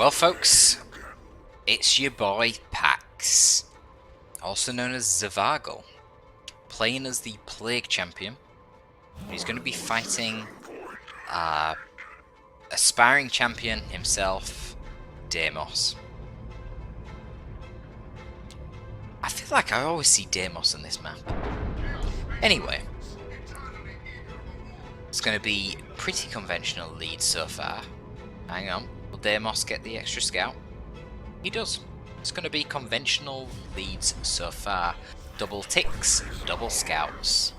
Well folks, it's your boy Pax, also known as Zavago, playing as the Plague Champion. He's going to be fighting aspiring champion himself, Deimos. I feel like I always see Deimos on this map. Anyway, it's going to be pretty conventional lead so far. Hang on, will Deimos get the extra scout? He does. It's going to be conventional leads so far. Double ticks, double scouts.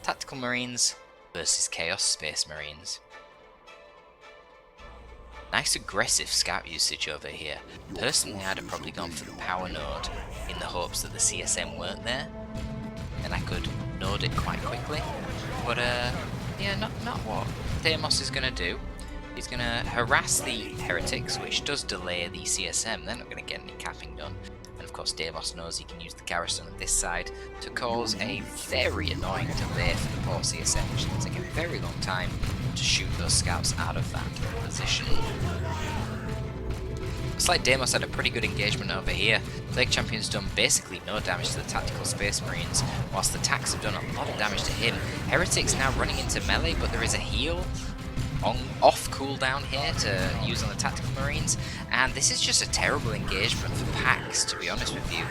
Tactical Marines versus Chaos Space Marines. Nice aggressive scout usage over here. Personally, I'd have probably gone for the power node in the hopes that the CSM weren't there, and I could node it quite quickly. But yeah, not what Deimos is going to do. He's going to harass the heretics, which does delay the CSM. They're not going to get any capping done. And of course Deimos knows he can use the garrison on this side to cause a very annoying delay for the poor CSM, which will take a very long time to shoot those scouts out of that position. Looks like Deimos had a pretty good engagement over here. Plague Champion's done basically no damage to the Tactical Space Marines, whilst the Tacs have done a lot of damage to him. Heretics now running into melee, but there is a heal off cooldown here to use on the Tactical Marines, and this is just a terrible engagement for Pax, to be honest with you.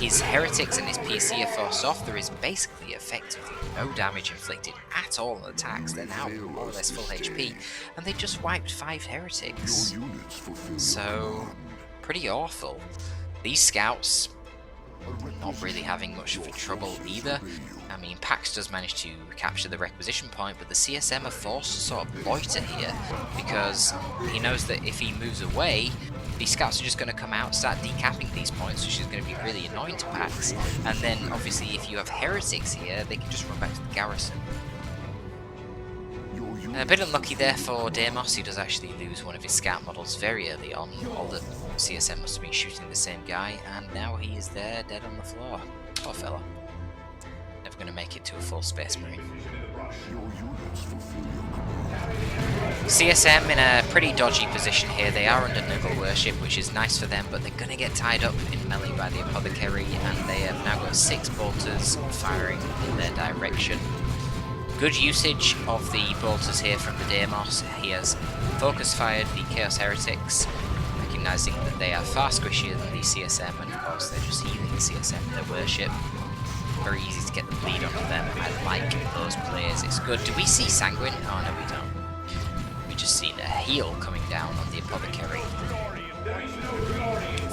His Heretics and his PC are forced off. There is basically effectively no damage inflicted at all on the Tacs. They're now more or less full HP, and they just wiped 5 Heretics. So, pretty awful. These scouts not really having much of a trouble either. I mean, Pax does manage to capture the requisition point, but the CSM are forced to sort of loiter here because he knows that if he moves away, these scouts are just going to come out and start decapping these points, which is going to be really annoying to Pax. And then, obviously, if you have heretics here, they can just run back to the garrison. A bit unlucky there for Deimos. He does actually lose one of his scout models very early on. All the CSM must have been shooting the same guy, and now he is there, dead on the floor. Poor fella. Never going to make it to a full Space Marine. CSM in a pretty dodgy position here. They are under Nurgle Worship, which is nice for them, but they're going to get tied up in melee by the Apothecary, and they have now got 6 bolters firing in their direction. Good usage of the bolters here from the Deimos. He has focus fired the Chaos Heretics, recognising that they are far squishier than the CSM, and of course they're just healing the CSM in their worship. Very easy to get the bleed onto them. I like those plays. It's good. Do we see Sanguine? Oh no, we don't. We just seen a heal coming down on the Apothecary.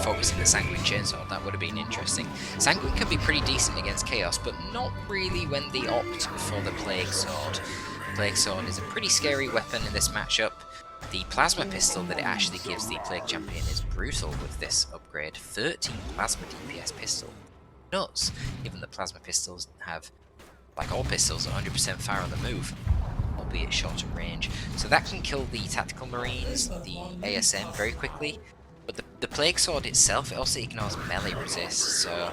Focusing the Sanguine Chainsaw, that would have been interesting. Sanguine can be pretty decent against Chaos, but not really when they opt for the Plague Sword. The Plague Sword is a pretty scary weapon in this matchup. The Plasma Pistol that it actually gives the Plague Champion is brutal with this upgrade. 13 Plasma DPS pistol. Nuts, given that Plasma Pistols have, like all pistols, 100% fire on the move, albeit shorter range. So that can kill the Tactical Marines, the ASM very quickly. But the Plague Sword itself, it also ignores melee resist, so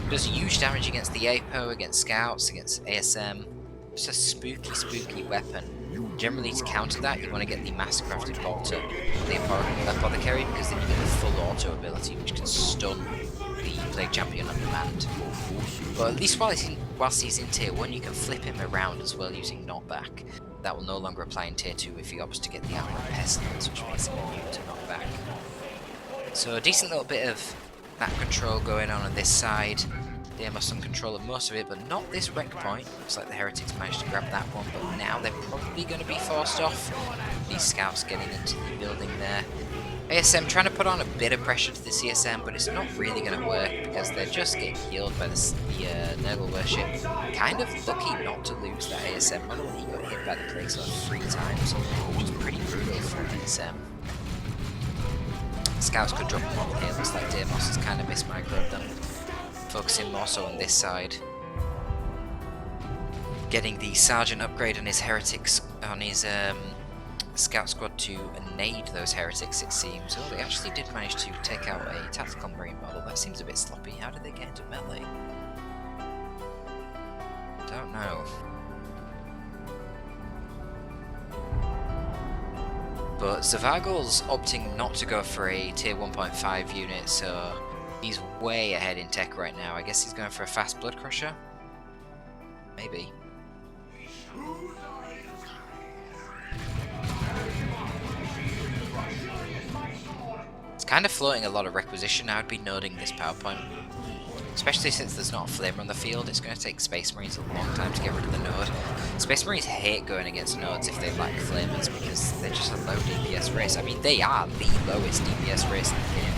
it does huge damage against the APO, against Scouts, against ASM. It's a spooky weapon. Generally, to counter that, you want to get the Mastercrafted Bolter, the Apothecary, because then you get the full auto ability, which can stun the Plague Champion on demand. But at least whilst he's in tier 1, you can flip him around as well using knockback. That will no longer apply in tier 2 if he opts to get the Armor of Pestilence, which makes him immune to knockback. So a decent little bit of map control going on this side. Deimos on control of most of it, but not this wreck point. Looks like the Heretics managed to grab that one, but now they're probably going to be forced off. These scouts getting into the building there. ASM trying to put on a bit of pressure to the CSM, but it's not really going to work because they're just getting healed by the Nurgle Worship. Kind of lucky not to lose that ASM model. He got hit by the Plague Sword 3 times, which was pretty brutal for ASM. Scouts could drop them on here. Looks like Deimos has kind of mismicroed them. Focusing more so on this side. Getting the Sergeant upgrade on his Heretics, on his Scout Squad to nade those Heretics, it seems. Oh, they actually did manage to take out a Tactical Marine model. That seems a bit sloppy. How did they get into melee? Don't know. But Zavagel's opting not to go for a tier 1.5 unit, so he's way ahead in tech right now. I guess he's going for a fast Blood Crusher? Maybe. It's kind of floating a lot of requisition. I would be noting this PowerPoint. Especially since there's not a flamer on the field, it's going to take Space Marines a long time to get rid of the node. Space Marines hate going against nodes if they lack flamers because they're just a low DPS race. I mean, they are the lowest DPS race in the game.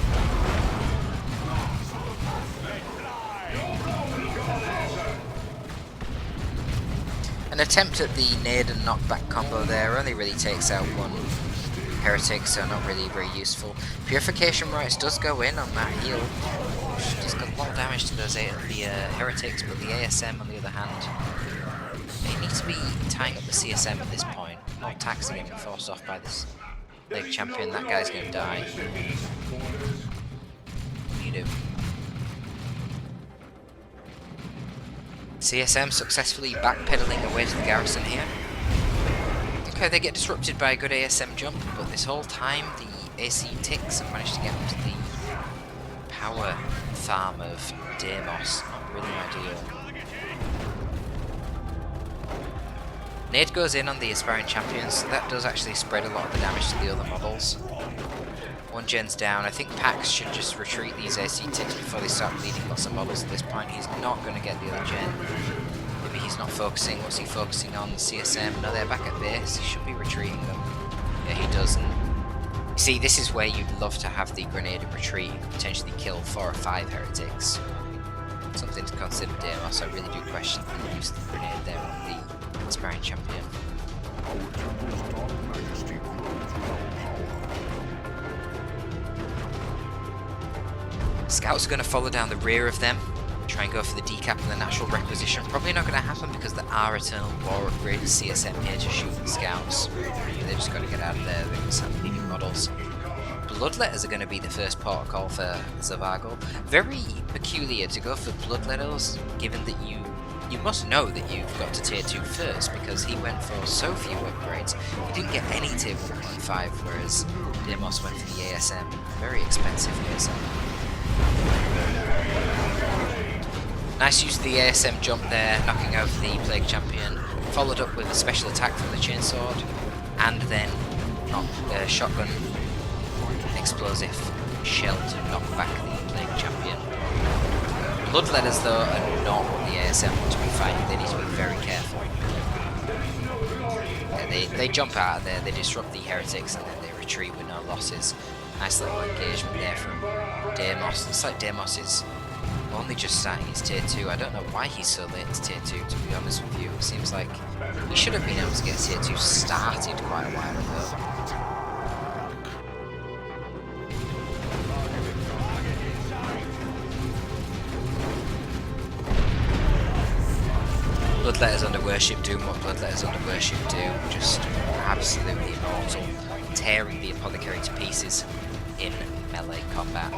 An attempt at the nade and knockback combo there only really takes out one heretic, so not really very useful. Purification Rites does go in on that heal. Just got a lot of damage to those heretics, but the ASM on the other hand, they need to be tying up the CSM at this point. More attacks are getting forced off by this big champion. That guy's going to die. What do you do? CSM successfully backpedaling away to the garrison here. Okay, they get disrupted by a good ASM jump, but this whole time the AC ticks and managed to get onto the power farm of Deimos. Not really ideal. Nade goes in on the aspiring champions, so that does actually spread a lot of the damage to the other models. One gen's down. I think Pax should just retreat these AC ticks before they start bleeding lots of models at this point. He's not going to get the other gen. Maybe he's not focusing. What's he focusing on? CSM? No, they're back at base. He should be retreating them. Yeah, he doesn't. You see, this is where you'd love to have the grenade and retreat and potentially kill 4 or 5 heretics. Something to consider, Deimos. I really do question the use of the grenade there on the aspiring champion. Scouts are going to follow down the rear of them, try and go for the decap and the natural requisition. Probably not going to happen because there are Eternal War upgraded CSM here to shoot the scouts. They're just going to get out of there, they're going to start leading models. Bloodletters are going to be the first protocol for Zavagel. Very peculiar to go for Bloodletters, given that you must know that you've got to tier 2 first, because he went for so few upgrades. He didn't get any tier 1.5, whereas Deimos went for the ASM. Very expensive ASM. Nice use of the ASM jump there, knocking over the Plague Champion, followed up with a special attack from the Chainsword, and then shotgun explosive shell to knock back the Plague Champion. Bloodletters though are not what the ASM want to be fighting, they need to be very careful. Yeah, they jump out of there, they disrupt the heretics, and then they retreat with no losses. Nice little engagement there from Deimos. Looks like Deimos is only just starting his tier 2. I don't know why he's so late to tier 2, to be honest with you. It seems like he should have been able to get tier 2 started quite a while ago. Bloodletters under Worship doing what Bloodletters under Worship do. Just absolutely immortal. Tearing the Apothecary to pieces in melee combat.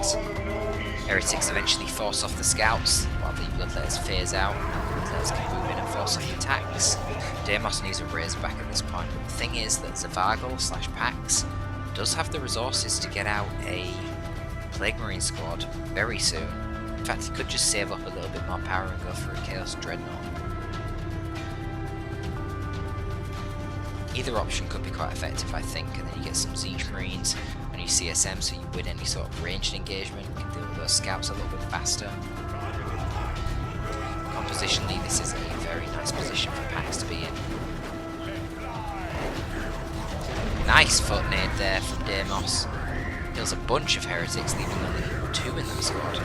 Heretics eventually force off the scouts while the Bloodletters phase out. Bloodletters can move in and force off attacks. Deimos needs a Razorback at this point. The thing is that Zavagel / Pax does have the resources to get out a Plague Marine squad very soon. In fact, he could just save up a little bit more power and go for a Chaos Dreadnought. Either option could be quite effective, I think, and then you get some Siege Marines on your CSM, so you win any sort of ranged engagement. You can deal with those scouts a little bit faster. Compositionally, this is a very nice position for Pax to be in. Nice foot nade there from Deimos. Kills a bunch of heretics, leaving only 2 in that squad.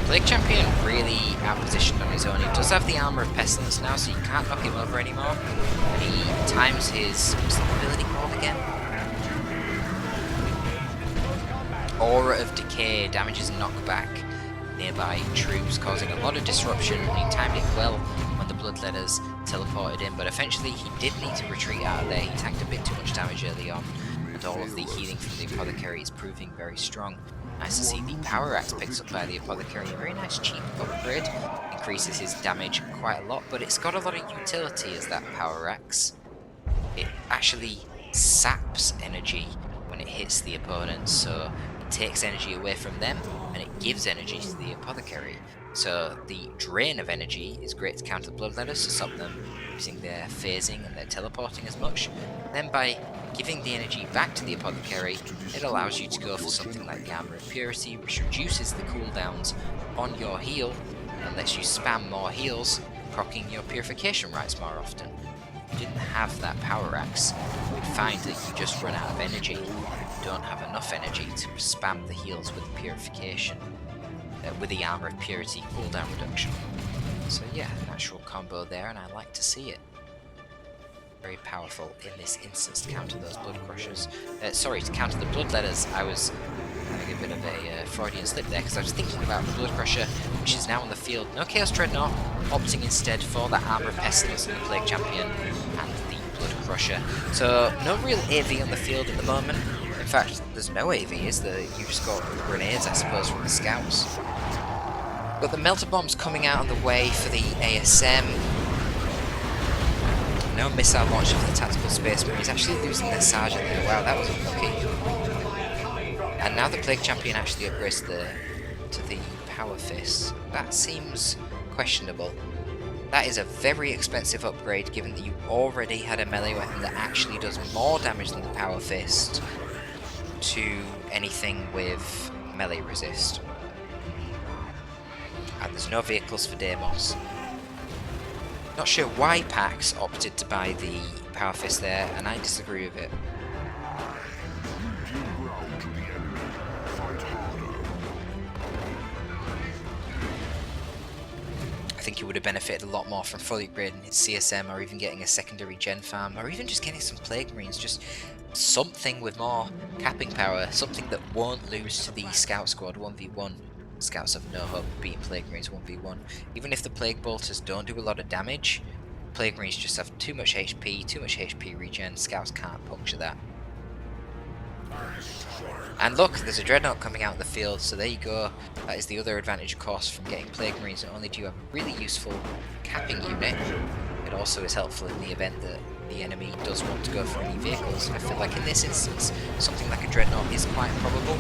Plague Champion really outpositioned on his own. He does have the Armour of Pestilence now, so you can't knock him over anymore. And he times his, what's the ability called again? Aura of Decay damages knockback nearby troops, causing a lot of disruption, and he timed it well when the Bloodletters teleported in, but eventually he did need to retreat out of there. He tanked a bit too much damage early on, and all of the healing from the Apothecary is proving very strong. Nice to see the Power Axe picked up by the Apothecary. Very nice cheap upgrade. Increases his damage quite a lot, but it's got a lot of utility as that Power Axe. It actually saps energy when it hits the opponent, so it takes energy away from them and it gives energy to the apothecary. So the drain of energy is great to counter the bloodletters to stop them using their phasing and their teleporting as much. And then by giving the energy back to the apothecary, it allows you to go for something like the Armour of Purity, which reduces the cooldowns on your heal and lets you spam more heals, proccing your purification rights more often. If you didn't have that power axe, you would find that you just run out of energy. You don't have enough energy to spam the heals with the purification. With the Armour of Purity cooldown reduction. So yeah, natural combo there, and I like to see it. Very powerful in this instance to counter those blood crushers. Sorry, to counter the bloodletters. I was having a bit of a Freudian slip there because I was thinking about the blood crusher, which is now on the field. No Chaos Dreadnought, opting instead for the Armour of Pestilence and the Plague Champion and the blood crusher. So no real AV on the field at the moment. In fact, there's no AV, is there? You just got grenades, I suppose, from the scouts. Got the melter bombs coming out on the way for the ASM. No missile launcher for the tactical space marines. Actually losing their sergeant there. Wow, that was unlucky. And now the Plague Champion actually upgrades to the Power Fist. That seems questionable. That is a very expensive upgrade, given that you already had a melee weapon that actually does more damage than the Power Fist to anything with melee resist. And there's no vehicles for Deimos. Not sure why PAX opted to buy the Power Fist there, and I disagree with it. I think he would have benefited a lot more from fully upgrading his CSM, or even getting a secondary gen farm, or even just getting some Plague Marines, just something with more capping power, something that won't lose to the Scout Squad 1v1. Scouts have no hope of beating Plague Marines 1v1. Even if the Plague Bolters don't do a lot of damage, Plague Marines just have too much HP regen, Scouts can't puncture that. And look, there's a Dreadnought coming out in the field, so there you go. That is the other advantage, of course, from getting Plague Marines. Not only do you have a really useful capping unit, it also is helpful in the event that the enemy does want to go for any vehicles. I feel like in this instance, something like a Dreadnought is quite probable.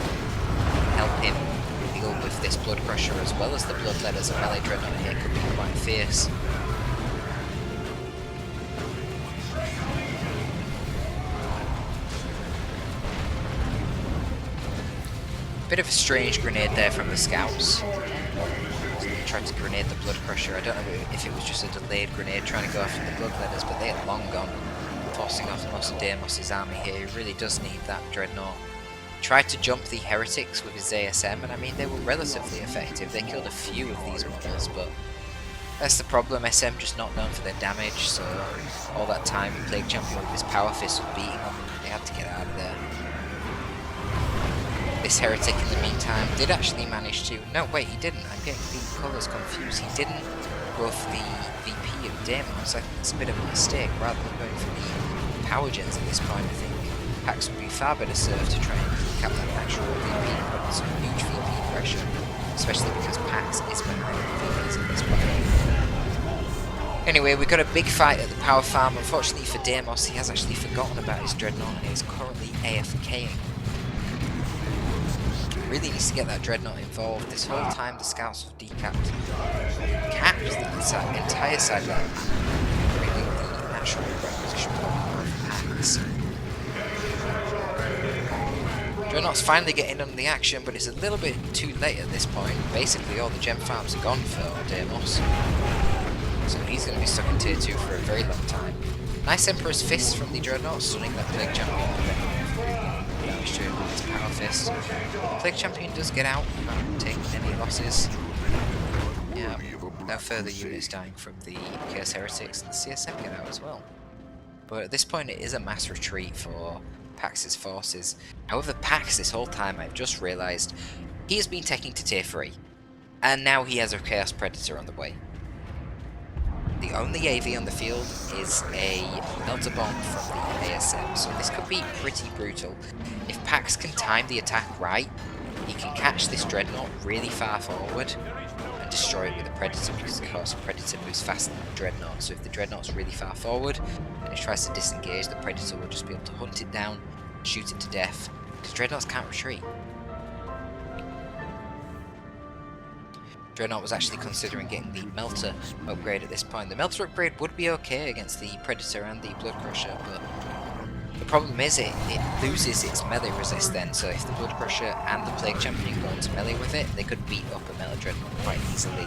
Help him deal with this blood crusher as well as the bloodletters. A melee Dreadnought here could be quite fierce. Bit of a strange grenade there from the scouts. They tried to grenade the blood crusher. I don't know if it was just a delayed grenade trying to go after the bloodletters, but they had long gone, forcing off most of Deimos' army here. He really does need that Dreadnought. Tried to jump the heretics with his ASM, and I mean, they were relatively effective. They killed a few of these models, but that's the problem. SM just not known for their damage, so all that time Plague Champion with his Power Fist was beating them. They had to get out of there. This heretic in the meantime did actually manage to... No, wait, he didn't. I'm getting the colours confused. He didn't go for the VP of Deimos. I think it's a bit of a mistake. Rather than going for the power gens at this point, I think PAX would be far better served to try and cap that natural VP, but some huge VP pressure, especially because PAX is behind the VPs at this point. Anyway, we got a big fight at the power farm. Unfortunately for Deimos, he has actually forgotten about his Dreadnought and is currently AFKing. Really needs to get that Dreadnought involved. This whole time the scouts have decapped, capped the entire side of that, bringing the natural requisition point of PAX. Dreadnought's finally getting on the action, but it's a little bit too late at this point. Basically all the gem farms are gone for Deimos, so he's going to be stuck in tier 2 for a very long time. Nice Emperor's Fist from the Dreadnought, stunning that Plague Champion. Damage to his Power Fist. The Plague Champion does get out without taking any losses. Yeah, no further units dying from the Chaos Heretics, and the CSM get out as well. But at this point it is a mass retreat for PAX's forces. However, PAX this whole time, I've just realised, he has been taking to tier 3. And now he has a Chaos Predator on the way. The only AV on the field is a Melter Bomb from the ASM, so this could be pretty brutal. If PAX can time the attack right, he can catch this Dreadnought really far forward and destroy it with the Predator, because of course the Predator moves faster than the Dreadnought, so if the Dreadnought's really far forward and it tries to disengage, the Predator will just be able to hunt it down, shoot it to death, because Dreadnoughts can't retreat. Dreadnought was actually considering getting the Melter upgrade at this point. The Melter upgrade would be okay against the Predator and the Blood Crusher, but the problem is it loses its melee resist then, so if the Blood Crusher and the Plague Champion go into melee with it, they could beat up a Melee Dreadnought quite easily.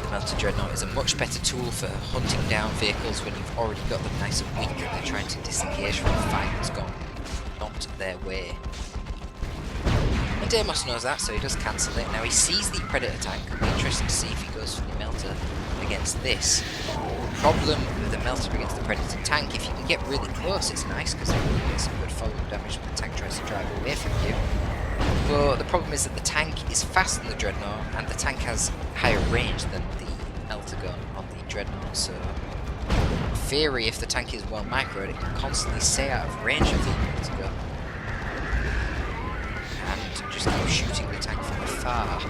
The Melter Dreadnought is a much better tool for hunting down vehicles when you've already got them nice and weak and they're trying to disengage from a fight that's gone not their way. And Deimos knows that, so he does cancel it. Now he sees the Predator tank. It'll be interesting to see if he goes for the Melter against this. The problem with the Melter against the Predator tank, if you can get really close, it's nice because then you can get some good follow damage when the tank tries to drive away from you. But the problem is that the tank is faster than the Dreadnought, and the tank has higher range than the Melter gun on the Dreadnought, so in theory, if the tank is well microed, it can constantly stay out of range of the Melter gun and just keep shooting the tank from afar.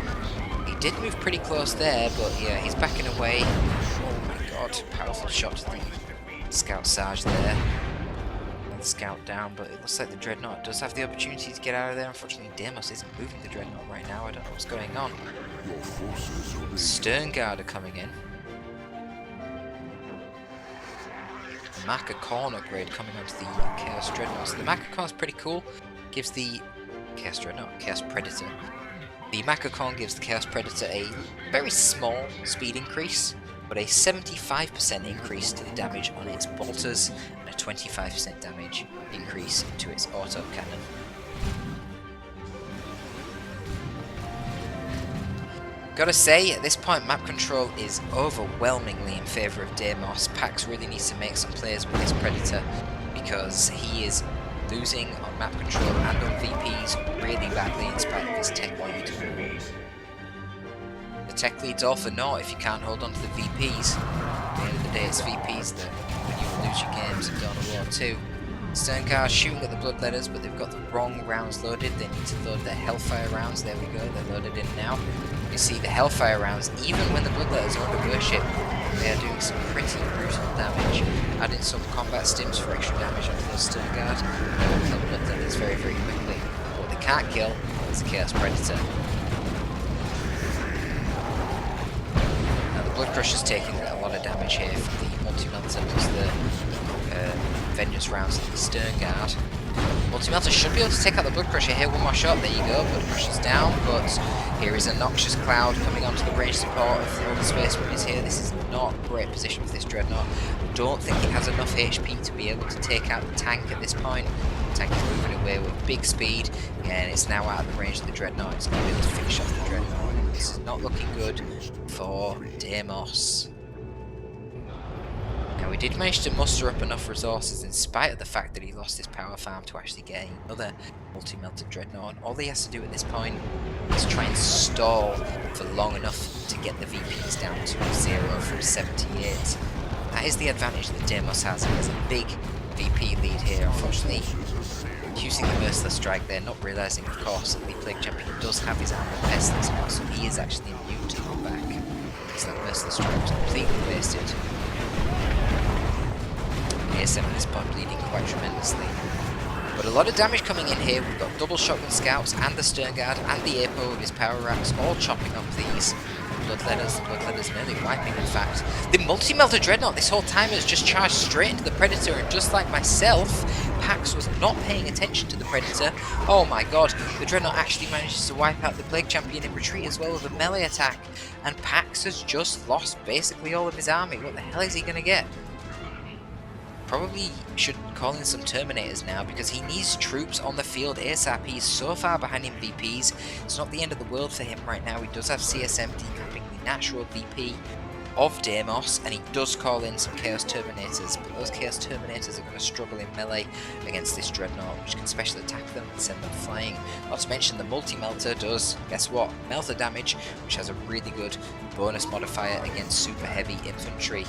He did move pretty close there, but yeah, he's backing away. Oh my god, powerful shot to the Scout Sarge there. And the Scout down, but it looks like the Dreadnought does have the opportunity to get out of there. Unfortunately, Deimos isn't moving the Dreadnought right now. I don't know what's going on. Stern Guard are coming in. Macacorn upgrade coming onto the Chaos Dreadnought. So the Macacorn is pretty cool. Gives the Chaos Dreadnought, Chaos Predator. The Macacorn gives the Chaos Predator a very small speed increase, but a 75% increase to the damage on its bolters and a 25% damage increase to its autocannon. Gotta say, at this point map control is overwhelmingly in favour of Deimos. Pax really needs to make some plays with this Predator because he is losing on map control and on VPs really badly in spite of his tech lead. The tech lead's all for naught if you can't hold on to the VPs. At the end of the day, it's VPs that when you lose your games in Dawn of War 2. Stern Guard shooting at the Bloodletters, but they've got the wrong rounds loaded. They need to load their Hellfire rounds. There we go, they're loaded in now. You see the Hellfire rounds, even when the Bloodletters are under worship, they are doing some pretty brutal damage. Adding some combat stims for extra damage onto those Stern Guard. They will kill Bloodletters very, very quickly. What they can't kill is the Chaos Predator. Now the Blood Crusher's taking a lot of damage here from the Multi-Melter plus the Vengeance rounds of the Stern Guard. Multi-Melter should be able to take out the Blood Crusher here. One more shot, there you go. Blood Crusher's down, but here is a Noxious Cloud coming onto the range support of all the Space Marines here. This is not a great position for this Dreadnought. I don't think it has enough HP to be able to take out the tank at this point. The tank is moving away with big speed, and it's now out of the range of the Dreadnought. It's going to be able to finish off the Dreadnought. This is not looking good for Deimos. Now, he did manage to muster up enough resources in spite of the fact that he lost his power farm to actually get another multi-melted Dreadnought. All he has to do at this point is try and stall for long enough to get the VPs down to 0 from 78. That is the advantage that Deimos has. He has a big VP lead here. Unfortunately, using the Merciless Strike there, not realising, of course, that the Plague Champion does have his Armor Pestilence now, so he is actually immune to knockback. Because that Merciless Strike was completely wasted. ASM at this point bleeding quite tremendously. But a lot of damage coming in here. We've got double shotgun scouts and the Stern Guard and the Apo with his power racks all chopping up these Bloodletters. The Bloodletters nearly wiping, in fact. The Multi-Melter Dreadnought this whole time has just charged straight into the Predator, and just like myself, Pax was not paying attention to the Predator. Oh my god, the Dreadnought actually manages to wipe out the Plague Champion in retreat as well with a melee attack. And Pax has just lost basically all of his army. What the hell is he going to get? Probably should call in some Terminators now because he needs troops on the field ASAP. He's so far behind in VPs. It's not the end of the world for him right now. He does have CSM decapping the natural VP of Deimos, and he does call in some Chaos Terminators, but those Chaos Terminators are going to struggle in melee against this Dreadnought, which can special attack them and send them flying. Not to mention the Multi-Melter does, guess what, Melter damage, which has a really good bonus modifier against super heavy infantry.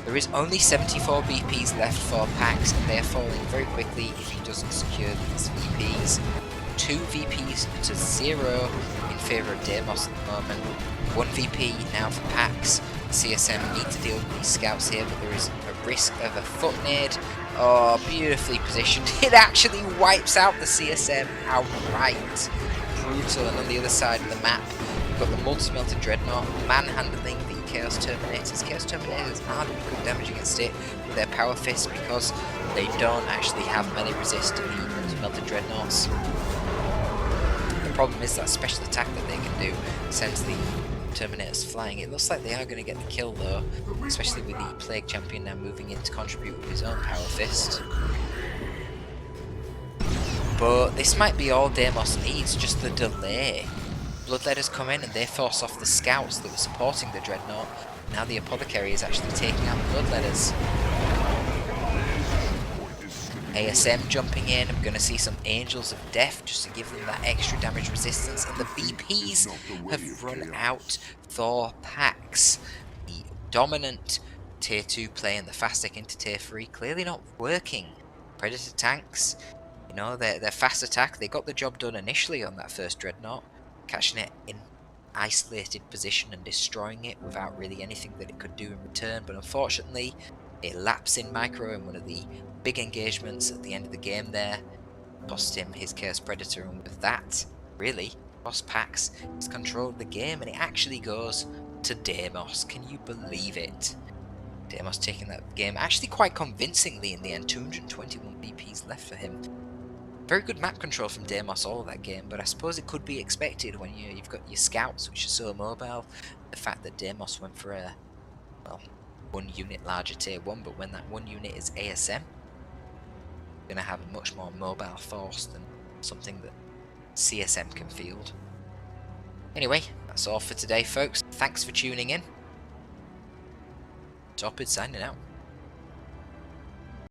There is only 74 VPs left for Pax, and they are falling very quickly if he doesn't secure these VPs. 2 VPs to 0 in favour of Deimos at the moment. 1 VP now for Pax. CSM need to deal with these scouts here, but there is a risk of a foot nade. Oh, beautifully positioned. It actually wipes out the CSM outright. Brutal. And on the other side of the map, we've got the multi-melted Dreadnought manhandling the Chaos Terminators. Chaos Terminators are doing good damage against it with their power fists because they don't actually have melee resist to the multi-melted Dreadnoughts. The problem is that special attack that they can do sends the Terminators flying. It looks like they are going to get the kill though, especially with the Plague Champion now moving in to contribute with his own power fist. But this might be all Deimos needs, just the delay. Bloodletters come in and they force off the scouts that were supporting the Dreadnought. Now the Apothecary is actually taking out the Bloodletters. ASM jumping in. I'm going to see some Angels of Death just to give them that extra damage resistance. And the VPs have run out for Pax. The dominant tier 2 play and the fast tech into tier 3 clearly not working. Predator tanks, you know, their fast attack, they got the job done initially on that first Dreadnought, catching it in isolated position and destroying it without really anything that it could do in return. But unfortunately, a lapse in micro in one of the big engagements at the end of the game there cost him his Chaos Predator, and with that, really, Boss Pax has controlled the game, and it actually goes to Deimos. Can you believe it? Deimos taking that game actually quite convincingly in the end. 221 VPs left for him. Very good map control from Deimos all of that game, but I suppose it could be expected when you've got your scouts, which are so mobile. The fact that Deimos went for a, well, 1 unit larger tier 1, but when that 1 unit is ASM, you're going to have a much more mobile force than something that CSM can field. Anyway, that's all for today, folks. Thanks for tuning in. Torpid signing out.